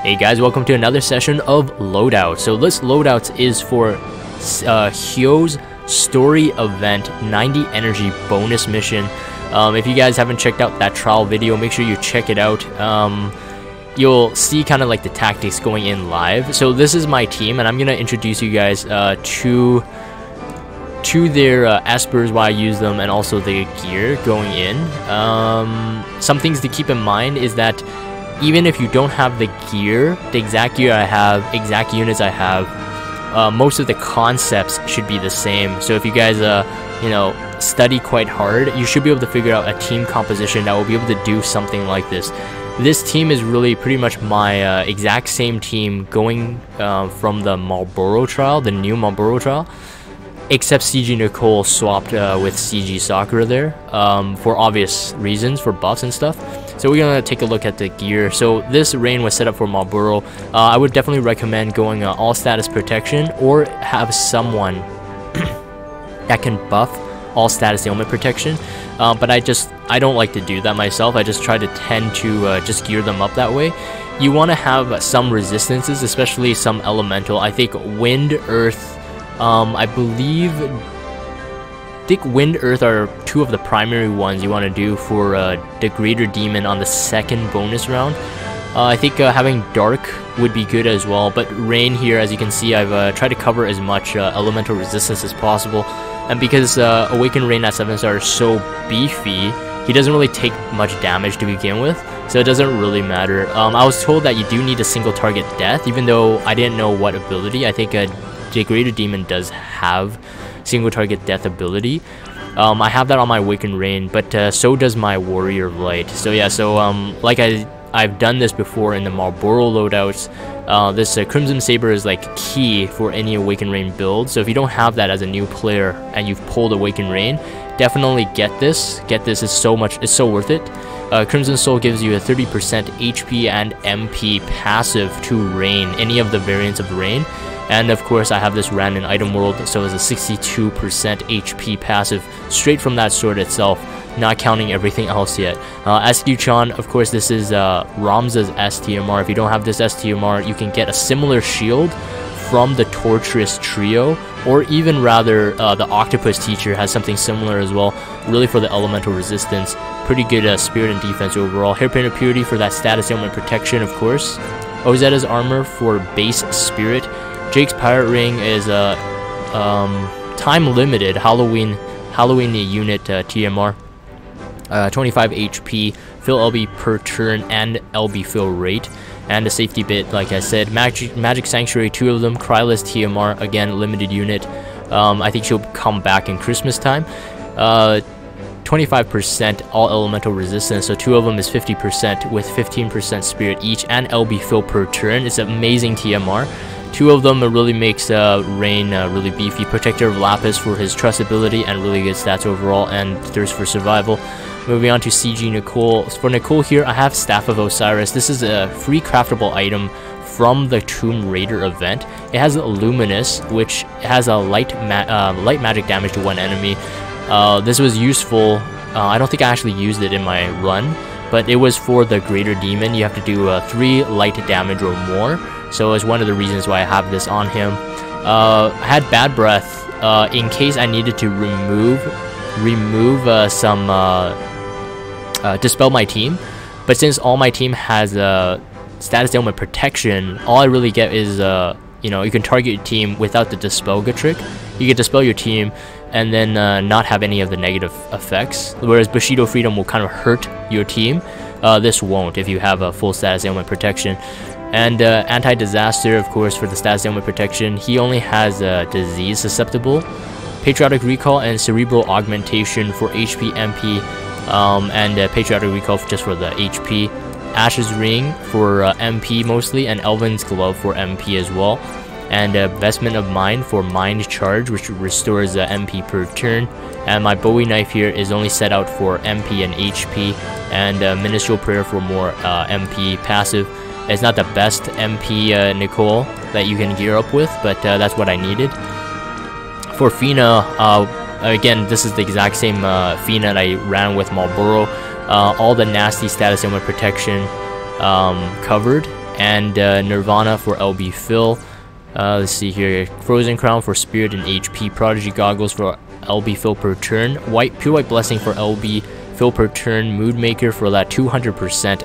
Hey guys, welcome to another session of Loadouts. So this Loadouts is for Hyoh's story event 90 energy bonus mission. If you guys haven't checked out that trial video, make sure you check it out. You'll see kind of like the tactics going in live. So this is my team, and I'm gonna introduce you guys to their espers, why I use them, and also the gear going in. Some things to keep in mind is that even if you don't have the gear, the exact gear I have, exact units I have, most of the concepts should be the same. So if you guys study quite hard, you should be able to figure out a team composition that will be able to do something like this. This team is really pretty much my exact same team going from the Marlboro trial, the new Marlboro trial, except CG Nicole swapped with CG Sakura there for obvious reasons, for buffs and stuff. So we're gonna take a look at the gear. So this reign was set up for Marlboro. I would definitely recommend going all status protection, or have someone that can buff all status ailment protection. But I don't like to do that myself. I just try to tend to just gear them up that way. You want to have some resistances, especially some elemental. I think wind, earth, I think wind, earth are two of the primary ones you want to do for the greater demon on the second bonus round. I think having dark would be good as well, but rain here, as you can see, I've tried to cover as much elemental resistance as possible. And because Awakened Rain at 7-star is so beefy, he doesn't really take much damage to begin with, so it doesn't really matter. I was told that you do need a single target death, even though I didn't know what ability. I think the greater demon does have single target death ability. I have that on my Awakened Rain, but so does my Warrior of Light. So yeah, like I've done this before in the Marlboro loadouts. This Crimson Saber is like key for any Awakened Rain build. So if you don't have that as a new player and you've pulled Awakened Rain, definitely get this. It's so worth it. Crimson Soul gives you a 30% HP and MP passive to Rain, any of the variants of Rain. And of course I have this random item world, so it's a 62% HP passive straight from that sword itself, not counting everything else yet. SQ-chan, of course, this is Ramza's STMR. If you don't have this STMR, you can get a similar shield from the Torturous Trio, or even rather the Octopus Teacher has something similar as well, really for the elemental resistance. Pretty good spirit and defense overall. Hairpin of Purity for that status ailment protection, of course. Ozetta's armor for base spirit. Jake's Pirate Ring is time limited Halloween unit TMR. 25 HP, fill LB per turn and LB fill rate, and a safety bit, like I said. Magic Sanctuary, 2 of them. Krylus TMR, again limited unit. I think she'll come back in Christmas time. 25% all elemental resistance, so 2 of them is 50% with 15% spirit each, and LB fill per turn. It's amazing TMR. 2 of them really makes Rain really beefy. Protector of Lapis for his trust ability and really good stats overall, and Thirst for Survival. Moving on to CG Nicole. For Nicole here, I have Staff of Osiris. This is a free craftable item from the Tomb Raider event. It has a Luminous, which has a light magic damage to one enemy. This was useful. I don't think I actually used it in my run, but it was for the greater demon. You have to do 3 light damage or more, so it's one of the reasons why I have this on him. I had Bad Breath in case I needed to remove dispel my team, but since all my team has status ailment protection, all I really get is you can target your team without the Dispelga trick. You can dispel your team and then not have any of the negative effects, whereas Bushido Freedom will kind of hurt your team. This won't if you have a full status ailment protection. And Anti-Disaster, of course, for the status ailment protection. He only has disease susceptible. Patriotic Recall and Cerebral Augmentation for HP, MP, and Patriotic Recall just for the HP. Ash's Ring for MP mostly, and Elvin's Glove for MP as well. And Vestment of Mind for Mind Charge, which restores MP per turn. And my Bowie Knife here is only set out for MP and HP, and Ministerial Prayer for more MP passive. It's not the best MP Nicole that you can gear up with, but that's what I needed. For Fina, again, this is the exact same Fina that I ran with Marlboro. All the nasty status ailment protection covered, and Nirvana for LB fill. Let's see here, Frozen Crown for Spirit and HP, Prodigy Goggles for LB fill per turn, Pure White Blessing for LB fill per turn, Mood Maker for that 200%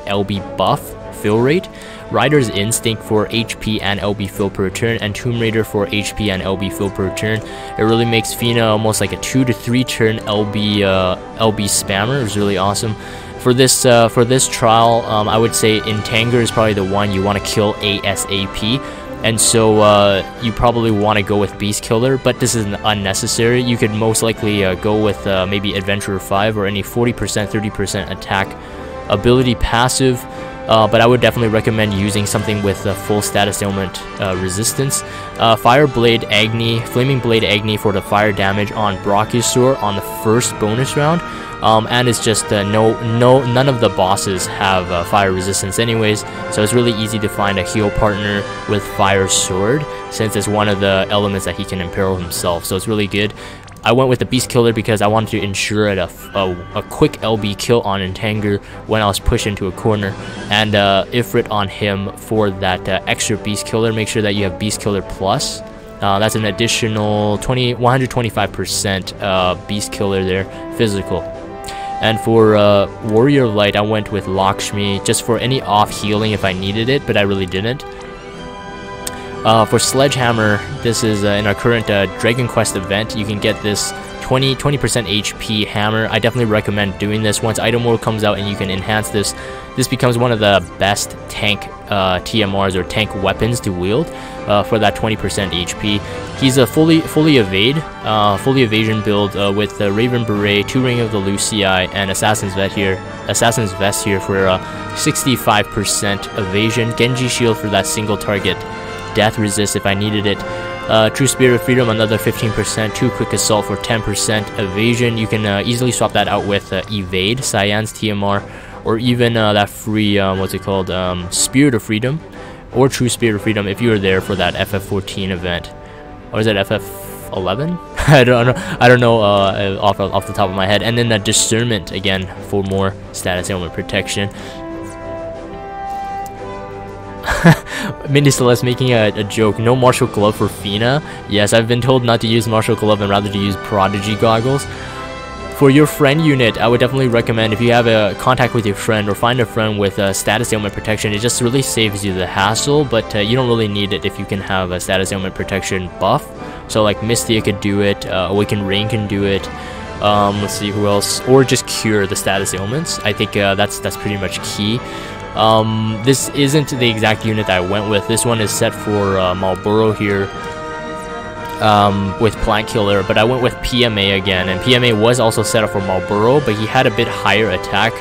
LB buff fill rate, Rider's Instinct for HP and LB fill per turn, and Tomb Raider for HP and LB fill per turn. It really makes Fina almost like a 2 to 3 turn LB spammer. It's really awesome. For this trial, I would say Int Anger is probably the one you want to kill ASAP. And so you probably want to go with Beast Killer, but this is unnecessary. You could most likely go with maybe Adventurer 5 or any 40%, 30% attack ability passive. But I would definitely recommend using something with full status ailment resistance. Fire Blade Agni, Flaming Blade Agni for the fire damage on Brachiosaurus on the first bonus round. And it's just none of the bosses have fire resistance anyways, so it's really easy to find a Hyoh partner with Fire Sword, since it's one of the elements that he can imperil himself, so it's really good. I went with the Beast Killer because I wanted to ensure a quick LB kill on Int Anger when I was pushed into a corner, and Ifrit on him for that extra Beast Killer. Make sure that you have Beast Killer Plus. That's an additional 125% Beast Killer there, physical. And for Warrior Light, I went with Lakshmi just for any off healing if I needed it, but I really didn't. For Sledgehammer, this is in our current Dragon Quest event. You can get this 20% HP hammer. I definitely recommend doing this. Once Item World comes out and you can enhance this, this becomes one of the best tank TMRs or tank weapons to wield for that 20% HP. He's a fully evasion build with the Raven Beret, 2 Ring of the Lucii, and Assassin's Vest here for 65% evasion. Genji Shield for that single target death resist if I needed it. True Spirit of Freedom, another 15%, 2 Quick Assault for 10% evasion. You can easily swap that out with Evade, Cyan's TMR, or even that free, what's it called, Spirit of Freedom, or True Spirit of Freedom if you were there for that FF14 event. Or is it FF11? I don't know off the top of my head. And then Discernment again for more status ailment protection. Mindy Celeste making a joke. No Martial Glove for Fina. Yes, I've been told not to use Martial Glove and rather to use Prodigy Goggles. For your friend unit, I would definitely recommend, if you have a contact with your friend or find a friend with status ailment protection, it just really saves you the hassle, but you don't really need it if you can have a status ailment protection buff. So like Mystia could do it, Awakened Rain can do it, let's see who else, or just cure the status ailments. I think that's pretty much key. This isn't the exact unit that I went with. This one is set for Marlboro here with Plant Killer, but I went with PMA again, and PMA was also set up for Marlboro, but he had a bit higher attack.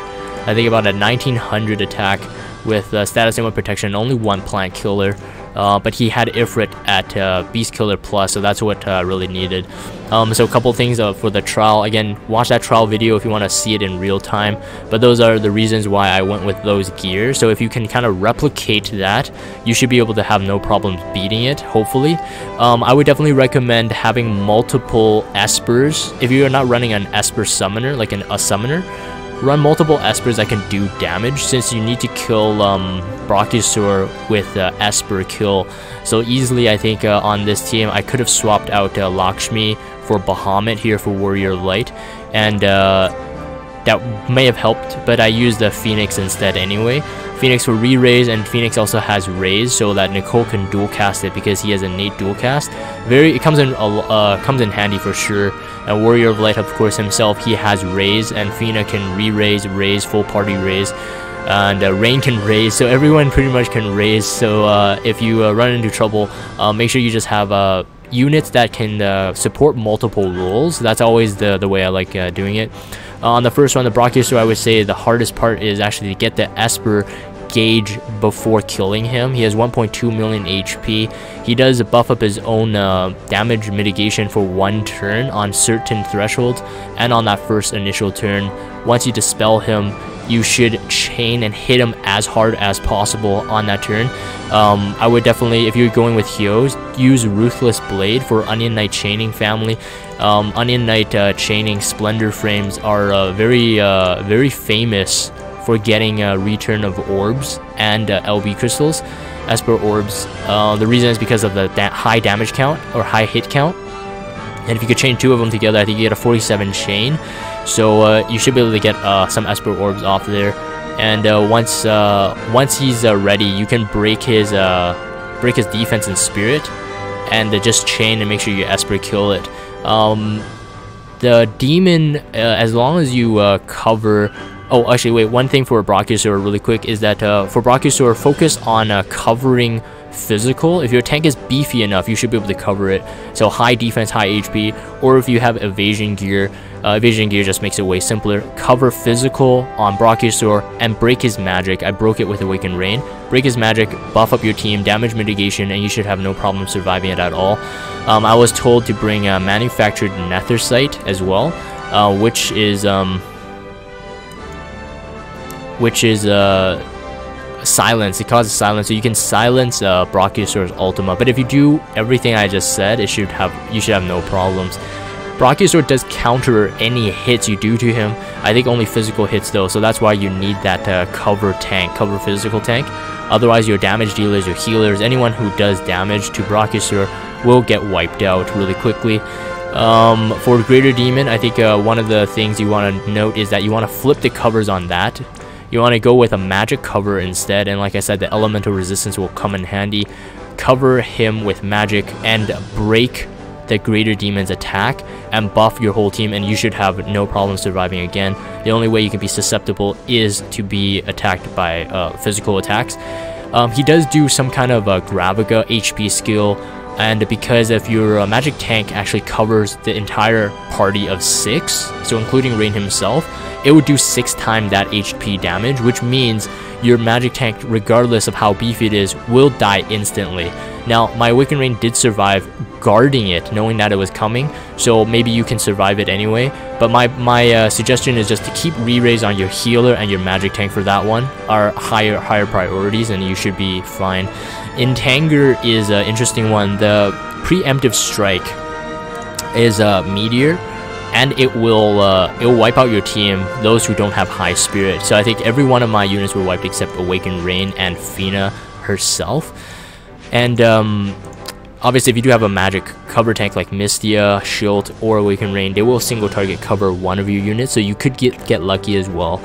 I think about a 1900 attack with status ailment protection, only 1 Plant Killer. But he had Ifrit at Beast Killer Plus, so that's what really needed. So a couple things for the trial. Again, watch that trial video if you want to see it in real time. But those are the reasons why I went with those gears. So if you can kind of replicate that, you should be able to have no problems beating it, hopefully. I would definitely recommend having multiple espers. If you're not running an esper summoner, like a summoner, run multiple espers that can do damage, since you need to kill Brachiosaurus with esper kill. So easily, I think on this team, I could have swapped out Lakshmi for Bahamut here for Warrior Light, and that may have helped, but I used the Phoenix instead anyway. Phoenix for re-raise, and Phoenix also has raise, so that Nicole can dual cast it because he has innate dual cast. It comes in handy for sure. And Warrior of Light, of course, himself, he has raise, and Fina can re-raise, raise, full party raise, and Rain can raise, so everyone pretty much can raise. So if you run into trouble, make sure you just have units that can support multiple roles. That's always the way I like doing it. On the first one, the Brachiosaurus, I would say the hardest part is actually to get the Esper gauge before killing him. He has 1.2 million HP. He does buff up his own damage mitigation for 1 turn on certain thresholds, and on that first initial turn, once you dispel him, you should chain and hit him as hard as possible on that turn. I would definitely, if you're going with Hyoh, use Ruthless Blade for Onion Knight chaining family. Onion Knight chaining Splendor frames are very famous for getting a return of orbs and LB crystals, esper orbs. The reason is because of the high damage count or high hit count. And if you could chain 2 of them together, I think you get a 47 chain. So you should be able to get some esper orbs off there. And once he's ready, you can break his defense and spirit, and just chain and make sure you esper kill it. The demon, as long as you cover... Oh, actually, wait, one thing for Brachiosaurus really quick is that for Brachiosaurus, focus on covering physical. If your tank is beefy enough, you should be able to cover it. So high defense, high HP, or if you have evasion gear just makes it way simpler. Cover physical on Brachiosaurus and break his magic. I broke it with Awakened Rain. Break his magic, buff up your team, damage mitigation, and you should have no problem surviving it at all. I was told to bring a manufactured netherite as well, which is silence. It causes silence, so you can silence Brachiosaurus Ultima. But if you do everything I just said, you should have no problems. Brachiosaurus does counter any hits you do to him. I think only physical hits though, so that's why you need that cover physical tank. Otherwise, your damage dealers, your healers, anyone who does damage to Brachiosaurus will get wiped out really quickly. For Greater Demon, I think one of the things you want to note is that you want to flip the covers on that. You want to go with a magic cover instead, and like I said, the elemental resistance will come in handy. Cover him with magic and break the Greater Demon's attack and buff your whole team, and you should have no problem surviving again. The only way you can be susceptible is to be attacked by physical attacks. He does do some kind of a Gravaga HP skill, and because if your magic tank actually covers the entire party of 6, so including Rain himself, it would do 6 times that HP damage, which means your magic tank, regardless of how beefy it is, will die instantly. Now, my Awakened Rain did survive guarding it, knowing that it was coming, so maybe you can survive it anyway. But my suggestion is just to keep re-raise on your healer and your magic tank for that one, are higher priorities, and you should be fine. Int Anger is an interesting one. The preemptive strike is a meteor, and it will wipe out your team, those who don't have high spirit. So I think every one of my units were wiped except Awakened Rain and Fina herself. And obviously, if you do have a magic cover tank like Mystia, Shield, or Awakened Rain, they will single target cover one of your units, so you could get lucky as well.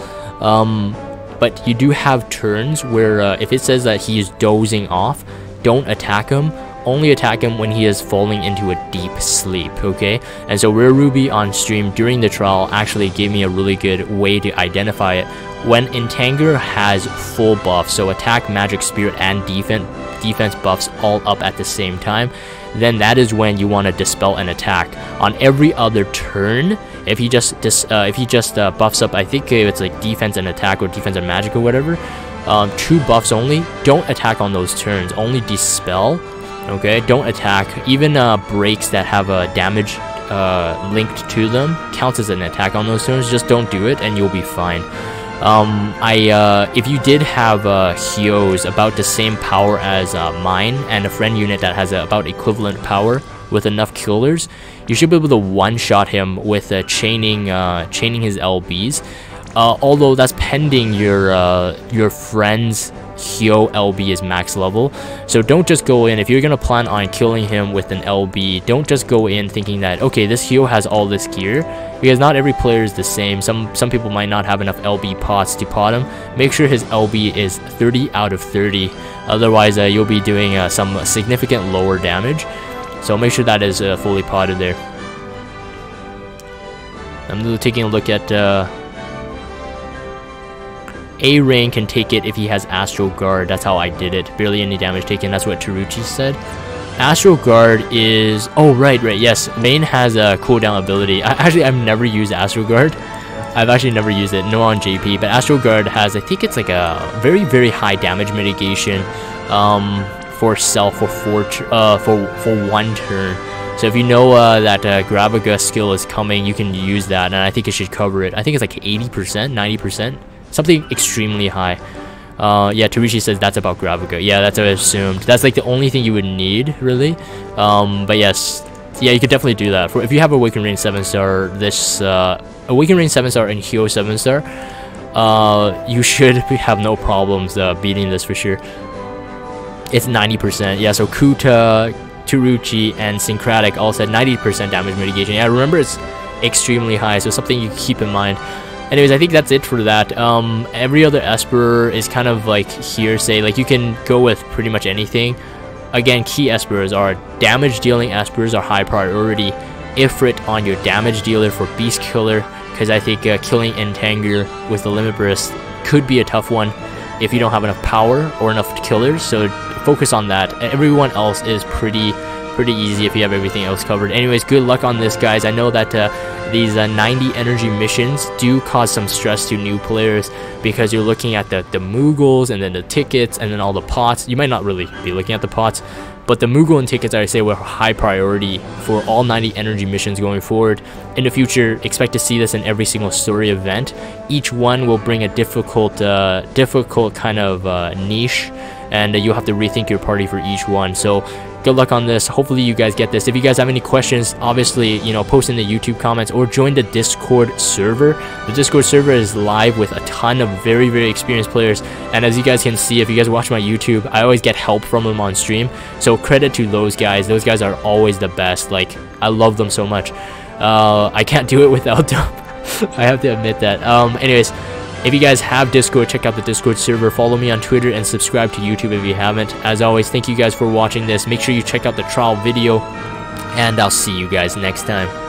But you do have turns where if it says that he is dozing off, don't attack him. Only attack him when he is falling into a deep sleep, okay? And so Rare Ruby on stream during the trial actually gave me a really good way to identify it. When Int Anger has full buff, so attack, magic, spirit, and defense buffs all up at the same time, then that is when you want to dispel an attack. On every other turn, if he just buffs up, I think it's like defense and attack or defense and magic or whatever, 2 buffs only, don't attack on those turns, only dispel. Okay, don't attack. Even breaks that have a damage linked to them counts as an attack on those turns. Just don't do it and you'll be fine. If you did have Hyohs about the same power as mine, and a friend unit that has about equivalent power with enough killers, you should be able to one-shot him with chaining his LBs. Although that's pending your friend's Hyoh LB is max level, so don't just go in. If you're gonna plan on killing him with an LB, don't just go in thinking that okay, this Hyoh has all this gear, because not every player is the same. Some people might not have enough LB pots to pot him. Make sure his LB is 30 out of 30, otherwise you'll be doing some significant lower damage. So make sure that is fully potted there. I'm taking a look at A-Rain can take it if he has Astral Guard. That's how I did it. Barely any damage taken. That's what Taruchi said. Astral Guard is... Oh, right, yes. Rain has a cooldown ability. I've never used Astral Guard. I've actually never used it. No on JP. But Astral Guard has... I think it's like a very, very high damage mitigation for self for 1 turn. So if you know that Gravaga skill is coming, you can use that. And I think it should cover it. I think it's like 80%, 90%. Something extremely high. Yeah, Taruchi says that's about Gravaga. Yeah, that's what I assumed. That's like the only thing you would need, really. But yes, yeah, you could definitely do that. If you have Awakened Rain 7-star, this Awakened Rain 7-star and Hyoh 7-star, you should have no problems beating this for sure. It's 90%. Yeah, so Kuta, Turuchi, and Syncratic all said 90% damage mitigation. Yeah, remember it's extremely high, so something you keep in mind. Anyways, I think that's it for that. Every other Esper is kind of like hearsay. Like, you can go with pretty much anything. Again, key Espers are damage dealing Espers are high priority. Ifrit on your damage dealer for Beast Killer, because I think killing Int Anger with the Limit Burst could be a tough one if you don't have enough power or enough killers. So focus on that. Everyone else is pretty easy if you have everything else covered. Anyways, good luck on this, guys. I know that these 90 energy missions do cause some stress to new players, because you're looking at the Moogles and then the tickets and then all the pots. You might not really be looking at the pots, but the Moogle and tickets, I say, were high priority for all 90 energy missions going forward. In the future, expect to see this in every single story event. Each one will bring a difficult kind of niche, and you'll have to rethink your party for each one. So good luck on this. Hopefully you guys get this. If you guys have any questions, obviously, you know, post in the YouTube comments or join the Discord server. The Discord server is live with a ton of very experienced players, and as you guys can see, if you guys watch my YouTube, I always get help from them on stream. So credit to those guys. Those guys are always the best. Like, I love them so much. I can't do it without them. I have to admit that. Anyways, if you guys have Discord, check out the Discord server. Follow me on Twitter and subscribe to YouTube if you haven't. As always, thank you guys for watching this. Make sure you check out the trial video, and I'll see you guys next time.